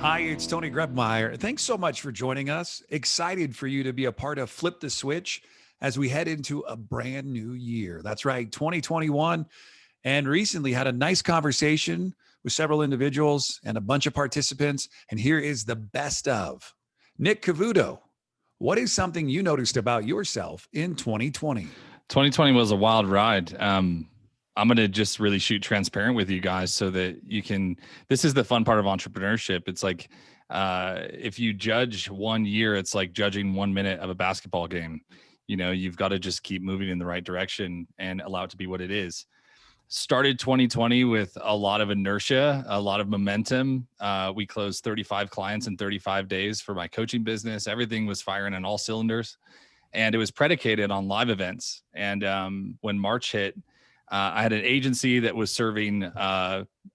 Hi, it's Tony Grebmeier. Thanks so much for joining us. Excited for you to be a part of Flip the Switch as we head into a brand new year. That's right, 2021. And recently had a nice conversation with several individuals and a bunch of participants. And here is the best of Nick Cavuoto. What is something you noticed about yourself in 2020? 2020 was a wild ride. I'm going to just really shoot transparent with you guys so that you can, this is the fun part of entrepreneurship. It's like, if you judge 1 year, it's like judging 1 minute of a basketball game. You know, you've got to just keep moving in the right direction and allow it to be what it is. Started 2020 with a lot of inertia, a lot of momentum. We closed 35 clients in 35 days for my coaching business. Everything was firing on all cylinders. And it was predicated on live events. And when March hit, I had an agency that was serving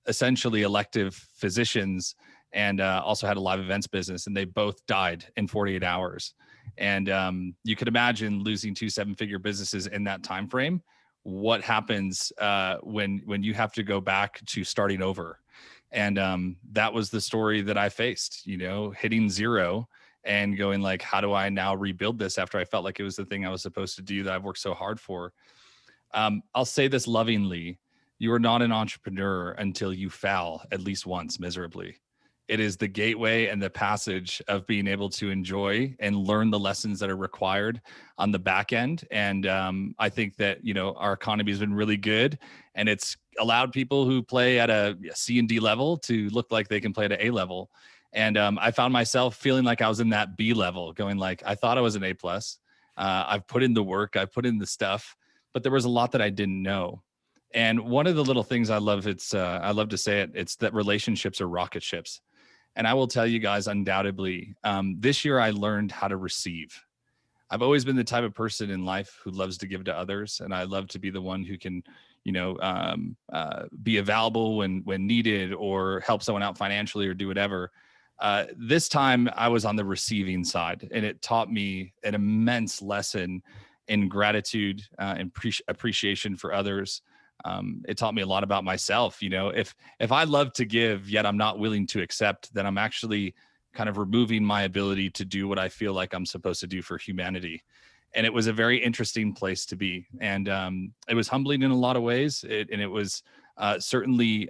essentially elective physicians and also had a live events business, and they both died in 48 hours. And you could imagine losing two seven-figure businesses in that time frame. What happens when you have to go back to starting over? And that was the story that I faced, you know, hitting zero and going like, how do I now rebuild this after I felt like it was the thing I was supposed to do that I've worked so hard for? I'll say this lovingly. You are not an entrepreneur until you fail at least once miserably. It is the gateway and the passage of being able to enjoy and learn the lessons that are required on the back end. And I think that, you know, our economy has been really good, and it's allowed people who play at a C and D level to look like they can play at an A level. And I found myself feeling like I was in that B level, going like, I thought I was an A plus. I've put in the work, I've put in the stuff, but there was a lot that I didn't know. And one of the little things I love, I love to say it, it's that relationships are rocket ships. And I will tell you guys, undoubtedly, this year I learned how to receive. I've always been the type of person in life who loves to give to others, and I love to be the one who can, you know, be available when needed, or help someone out financially, or do whatever. This time I was on the receiving side, and it taught me an immense lesson in gratitude and appreciation for others. It taught me a lot about myself. You know, if I love to give, yet I'm not willing to accept, then I'm actually kind of removing my ability to do what I feel like I'm supposed to do for humanity. And it was a very interesting place to be. And it was humbling in a lot of ways. And it was certainly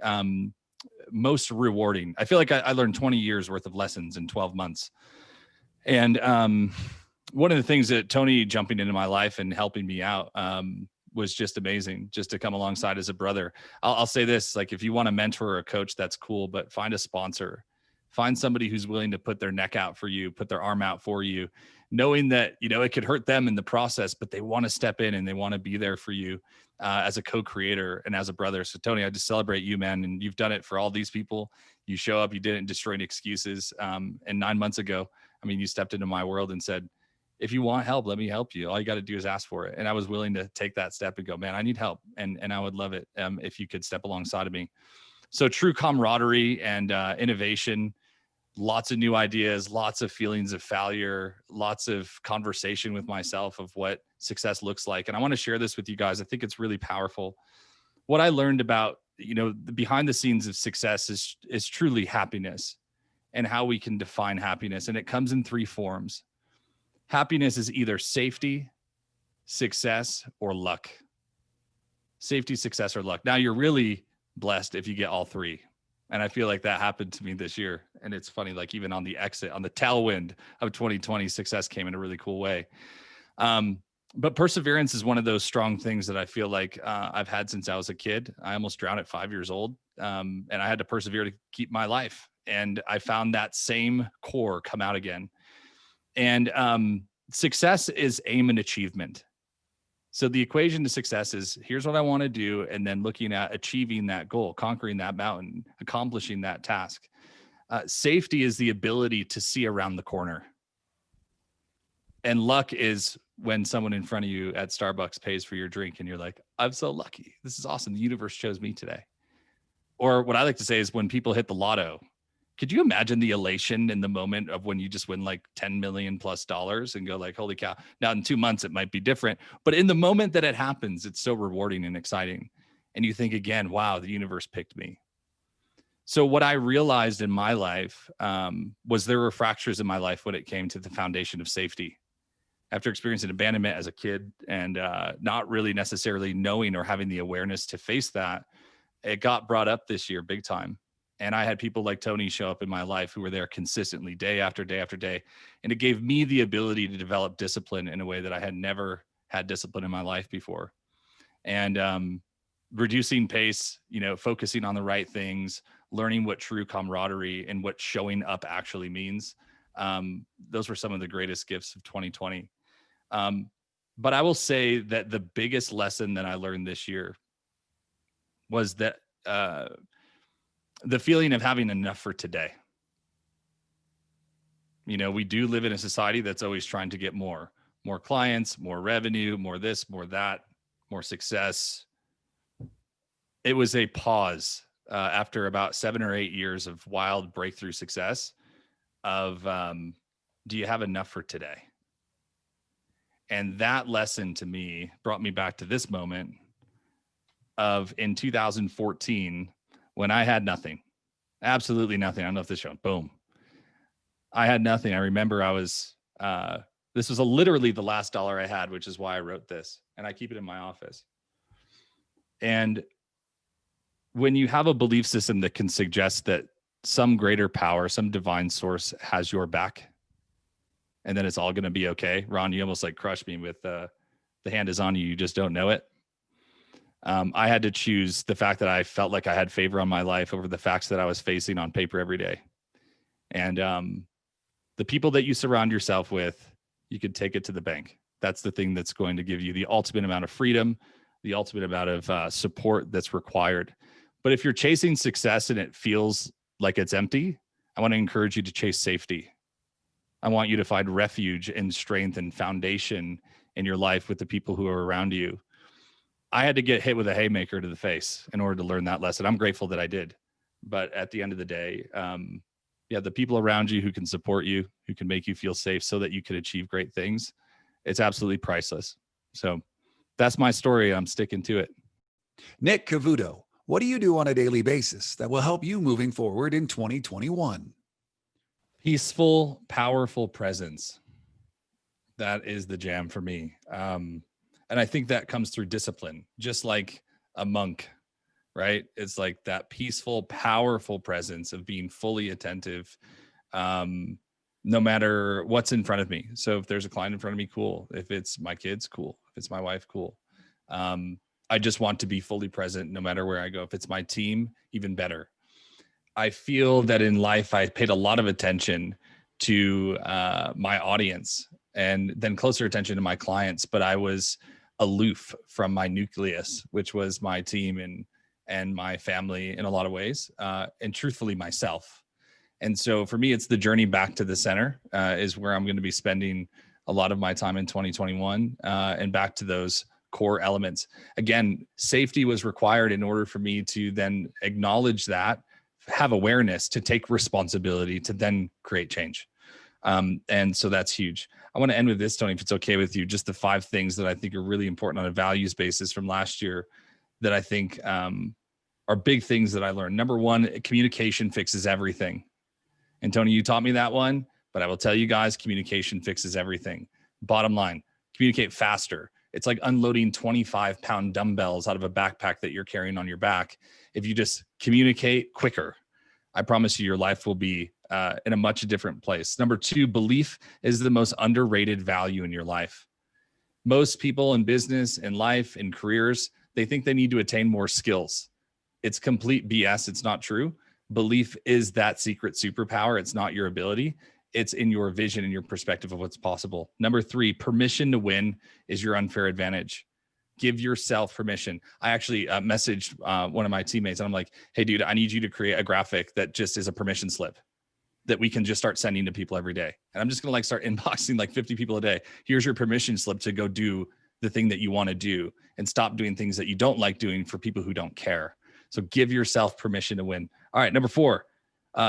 most rewarding. I feel like I learned 20 years worth of lessons in 12 months. And one of the things that Tony jumping into my life and helping me out was just amazing, just to come alongside as a brother. I'll say this, like, if you want a mentor or a coach, that's cool, but find a sponsor. Find somebody who's willing to put their neck out for you, put their arm out for you, knowing that, you know, it could hurt them in the process, but they want to step in and they want to be there for you as a co-creator and as a brother. So Tony, I just celebrate you, man. And you've done it for all these people. You show up, you didn't destroy any excuses. And 9 months ago, I mean, you stepped into my world and said, if you want help, let me help you. All you got to do is ask for it. And I was willing to take that step and go, man, I need help. And I would love it if you could step alongside of me. So true camaraderie and innovation, lots of new ideas, lots of feelings of failure, lots of conversation with myself of what success looks like. And I want to share this with you guys. I think it's really powerful. What I learned about, you know, the behind the scenes of success is truly happiness, and how we can define happiness. And it comes in three forms. Happiness is either safety, success, or luck. Safety, success, or luck. Now, you're really blessed if you get all three. And I feel like that happened to me this year. And it's funny, like even on the exit, on the tailwind of 2020, success came in a really cool way. But perseverance is one of those strong things that I feel like I've had since I was a kid. I almost drowned at 5 years old. And I had to persevere to keep my life. And I found that same core come out again. And success is aim and achievement. So the equation to success is, here's what I want to do, and then looking at achieving that goal, conquering that mountain, accomplishing that task. Safety is the ability to see around the corner. And luck is when someone in front of you at Starbucks pays for your drink and you're like, I'm so lucky. This is awesome. The universe chose me today. Or what I like to say is when people hit the lotto. Could you imagine the elation in the moment of when you just win like $10 million plus and go like, holy cow. Now in 2 months, it might be different, but in the moment that it happens, it's so rewarding and exciting. And you think again, wow, the universe picked me. So what I realized in my life was there were fractures in my life when it came to the foundation of safety. After experiencing abandonment as a kid and not really necessarily knowing or having the awareness to face that, it got brought up this year big time. And I had people like Tony show up in my life who were there consistently day after day after day. And it gave me the ability to develop discipline in a way that I had never had discipline in my life before. And reducing pace, focusing on the right things, learning what true camaraderie and what showing up actually means. Those were some of the greatest gifts of 2020. But I will say that the biggest lesson that I learned this year was that the feeling of having enough for today. We do live in a society that's always trying to get more clients, more revenue, more this, more that, more success. It was a pause after about 7 or 8 years of wild breakthrough success of, do you have enough for today? And that lesson to me brought me back to this moment of in 2014, when I had nothing, absolutely nothing. I don't know if this shown, boom. I had nothing. I remember I was, this was literally the last dollar I had, which is why I wrote this, and I keep it in my office. And when you have a belief system that can suggest that some greater power, some divine source has your back, and then it's all going to be okay. Ron, you almost like crushed me with the hand is on you. You just don't know it. I had to choose the fact that I felt like I had favor on my life over the facts that I was facing on paper every day. And the people that you surround yourself with, you could take it to the bank. That's the thing that's going to give you the ultimate amount of freedom, the ultimate amount of support that's required. But if you're chasing success and it feels like it's empty, I want to encourage you to chase safety. I want you to find refuge and strength and foundation in your life with the people who are around you. I had to get hit with a haymaker to the face in order to learn that lesson. I'm grateful that I did. But at the end of the day, the people around you who can support you, who can make you feel safe so that you can achieve great things, it's absolutely priceless. So that's my story. I'm sticking to it. Nick Cavuoto, what do you do on a daily basis that will help you moving forward in 2021? Peaceful, powerful presence. That is the jam for me. And I think that comes through discipline, just like a monk, right? It's like that peaceful, powerful presence of being fully attentive, no matter what's in front of me. So if there's a client in front of me, cool. If it's my kids, cool. If it's my wife, cool. I just want to be fully present no matter where I go. If it's my team, even better. I feel that in life, I paid a lot of attention to my audience and then closer attention to my clients, but I was aloof from my nucleus, which was my team and my family in a lot of ways, and truthfully myself. And so for me, it's the journey back to the center is where I'm going to be spending a lot of my time in 2021 and back to those core elements. Again, safety was required in order for me to then acknowledge that, have awareness, to take responsibility, to then create change. And so that's huge. I want to end with this, Tony, if it's okay with you, just the 5 things that I think are really important on a values basis from last year that I think are big things that I learned. Number 1, communication fixes everything. And Tony, you taught me that one, but I will tell you guys, communication fixes everything. Bottom line, communicate faster. It's like unloading 25-pound dumbbells out of a backpack that you're carrying on your back. If you just communicate quicker, I promise you your life will be in a much different place. Number 2, belief is the most underrated value in your life. Most people in business, in life, in careers, they think they need to attain more skills. It's complete BS. It's not true. Belief is that secret superpower. It's not your ability. It's in your vision and your perspective of what's possible. Number 3, permission to win is your unfair advantage. Give yourself permission. I actually messaged one of my teammates and I'm like, hey, dude, I need you to create a graphic that just is a permission slip that we can just start sending to people every day. And I'm just going to start inboxing 50 people a day. Here's your permission slip to go do the thing that you want to do and stop doing things that you don't like doing for people who don't care. So give yourself permission to win. All right. Number 4,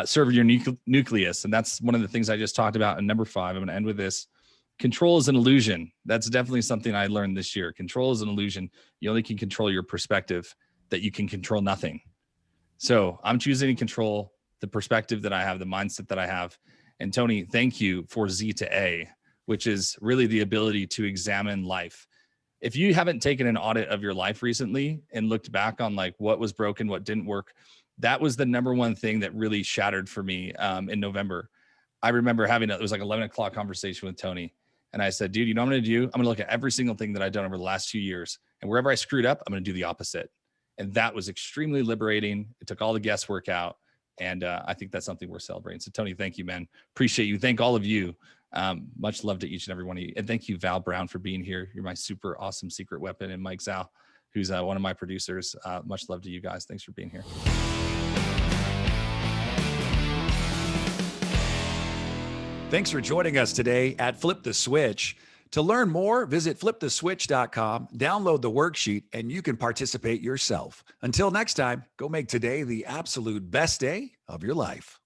serve your nucleus. And that's one of the things I just talked about. And number 5, I'm going to end with this. Control is an illusion. That's definitely something I learned this year. Control is an illusion. You only can control your perspective, that you can control nothing. So I'm choosing to control the perspective that I have, the mindset that I have. And Tony, thank you for Z to A, which is really the ability to examine life. If you haven't taken an audit of your life recently and looked back on like what was broken, what didn't work, that was the number one thing that really shattered for me in November. I remember it was like 11 o'clock conversation with Tony. And I said, dude, you know what I'm going to do? I'm going to look at every single thing that I've done over the last 2 years. And wherever I screwed up, I'm going to do the opposite. And that was extremely liberating. It took all the guesswork out. And I think that's something worth celebrating. So Tony, thank you, man. Appreciate you. Thank all of you. Much love to each and every one of you. And thank you, Val Brown, for being here. You're my super awesome secret weapon. And Mike Zhao, who's one of my producers. Much love to you guys. Thanks for being here. Thanks for joining us today at Flip the Switch. To learn more, visit fliptheswitch.com, download the worksheet, and you can participate yourself. Until next time, go make today the absolute best day of your life.